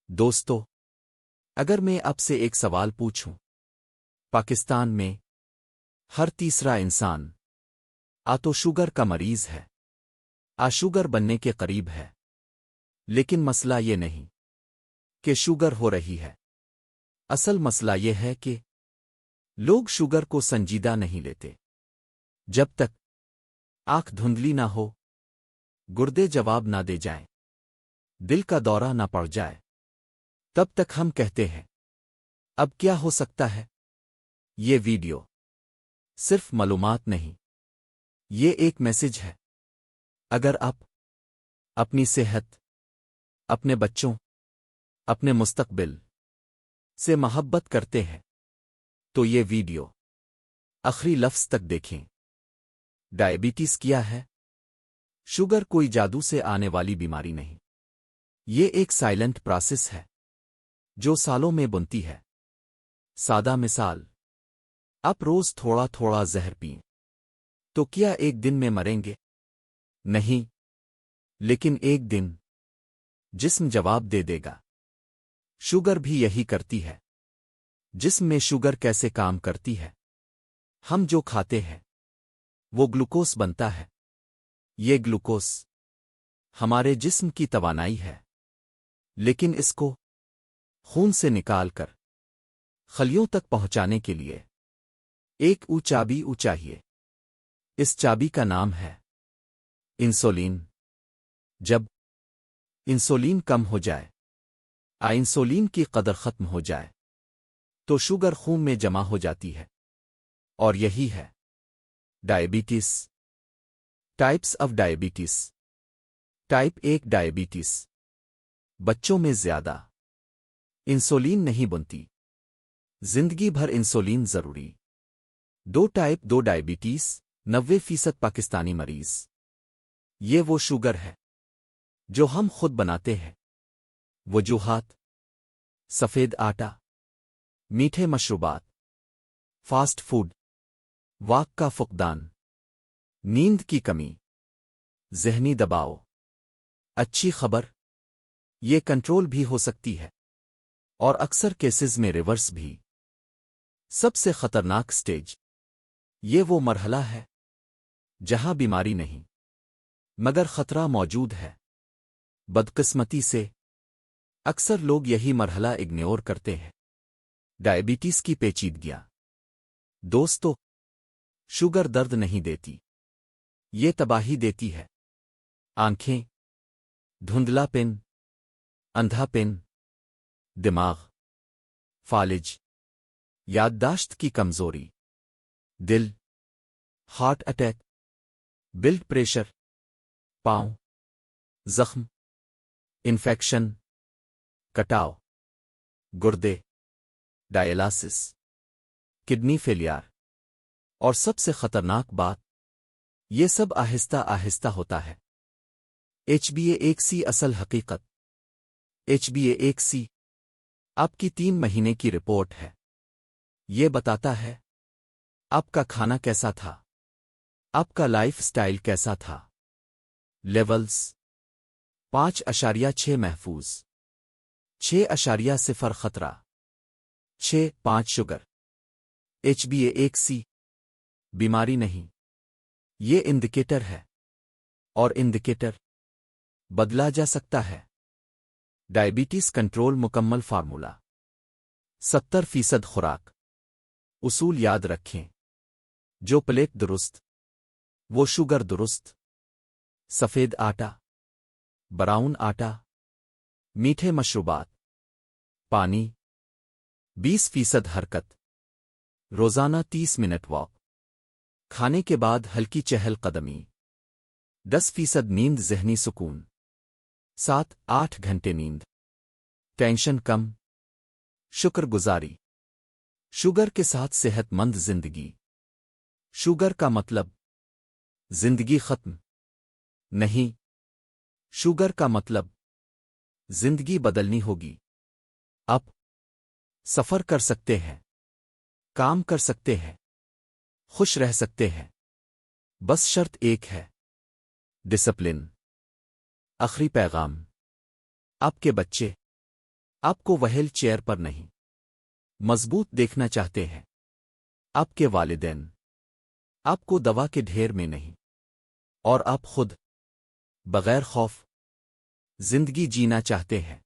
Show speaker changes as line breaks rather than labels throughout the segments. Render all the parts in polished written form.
دوستو، اگر میں آپ سے ایک سوال پوچھوں، پاکستان میں ہر تیسرا انسان تو شوگر کا مریض ہے، شوگر بننے کے قریب ہے، لیکن مسئلہ یہ نہیں کہ شوگر ہو رہی ہے۔ اصل مسئلہ یہ ہے کہ لوگ شوگر کو سنجیدہ نہیں لیتے۔ جب تک آنکھ دھندلی نہ ہو، گردے جواب نہ دے جائیں، دل کا دورہ نہ پڑ جائے، تب تک ہم کہتے ہیں اب کیا ہو سکتا ہے۔ یہ ویڈیو صرف معلومات نہیں، یہ ایک میسج ہے۔ اگر آپ اپنی صحت، اپنے بچوں، اپنے مستقبل سے محبت کرتے ہیں تو یہ ویڈیو آخری لفظ تک دیکھیں۔ ڈائبٹیز کیا ہے؟ شوگر کوئی جادو سے آنے والی بیماری نہیں، یہ ایک سائلنٹ پروسیس ہے جو سالوں میں بنتی ہے۔ سادہ مثال، آپ روز تھوڑا تھوڑا زہر پئیں تو کیا ایک دن میں مریں گے؟ نہیں، لیکن ایک دن جسم جواب دے دے گا۔ شوگر بھی یہی کرتی ہے۔ جسم میں شوگر کیسے کام کرتی ہے؟ ہم جو کھاتے ہیں وہ گلوکوز بنتا ہے۔ یہ گلوکوز ہمارے جسم کی توانائی ہے، لیکن اس کو خون سے نکال کر خلیوں تک پہنچانے کے لیے ایک چابی چاہیے۔ اس چابی کا نام ہے انسولین۔ جب انسولین کم ہو جائے، انسولین کی قدر ختم ہو جائے، تو شوگر خون میں جمع ہو جاتی ہے، اور یہی ہے diabetes. Types of diabetes. Type 1 diabetes, بچوں میں زیادہ انسولین نہیں بنتی، زندگی بھر انسولین ضروری۔ ٹائپ 2 ڈائبٹیز، 90% پاکستانی مریض۔ یہ وہ شوگر ہے جو ہم خود بناتے ہیں۔ وجوہات: سفید آٹا، میٹھے مشروبات، فاسٹ فوڈ، واک کا فقدان، نیند کی کمی، ذہنی دباؤ۔ اچھی خبر، یہ کنٹرول بھی ہو سکتی ہے، اور اکثر کیسز میں ریورس بھی۔ سب سے خطرناک سٹیج، یہ وہ مرحلہ ہے جہاں بیماری نہیں مگر خطرہ موجود ہے۔ بدقسمتی سے اکثر لوگ یہی مرحلہ اگنور کرتے ہیں۔ ڈائبٹیز کی پیچیدگیاں۔ دوستو، شوگر درد نہیں دیتی، یہ تباہی دیتی ہے۔ آنکھیں، دھندلا پن، اندھا پن، دماغ، فالج، یادداشت کی کمزوری، دل، ہارٹ اٹیک، بلڈ پریشر، پاؤں، زخم، انفیکشن، کٹاؤ، گردے، ڈائلاسس، کڈنی فیلیار، اور سب سے خطرناک بات، یہ سب آہستہ آہستہ ہوتا ہے۔ HbA1c اصل حقیقت۔ HbA1c آپ کی 3 مہینے کی رپورٹ ہے۔ یہ بتاتا ہے آپ کا کھانا کیسا تھا، آپ کا لائف سٹائل کیسا تھا۔ لیولز: 5.6 محفوظ، 6.0 خطرہ، 6.5 شوگر۔ HbA1c بیماری نہیں، یہ انڈیکیٹر ہے، اور انڈیکیٹر بدلا جا سکتا ہے۔ ڈائبٹیز کنٹرول مکمل فارمولا۔ 70% خوراک۔ اصول یاد رکھیں، جو پلیٹ درست، وہ شوگر درست۔ سفید آٹا، براؤن آٹا، میٹھے مشروبات، پانی، 20% حرکت، روزانہ 30 منٹ واک، کھانے کے بعد ہلکی چہل قدمی، 10% نیند، ذہنی سکون، 7-8 گھنٹے نیند، ٹینشن کم، شکر گزاری۔ شوگر کے ساتھ صحت مند زندگی۔ شوگر کا مطلب زندگی ختم نہیں، شوگر کا مطلب زندگی بدلنی ہوگی۔ آپ سفر کر سکتے ہیں، کام کر سکتے ہیں، خوش رہ سکتے ہیں، بس شرط ایک ہے: ڈسپلن۔ آخری پیغام، آپ کے بچے، آپ کو وہیل چیئر پر نہیں مضبوط دیکھنا چاہتے ہیں؟ آپ کے والدین آپ کو دوا کے ڈھیر میں نہیں، اور آپ خود بغیر خوف زندگی جینا چاہتے ہیں؟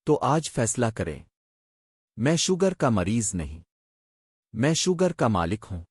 تو آج فیصلہ کریں۔ میں شوگر کا مریض نہیں، میں شوگر کا مالک ہوں۔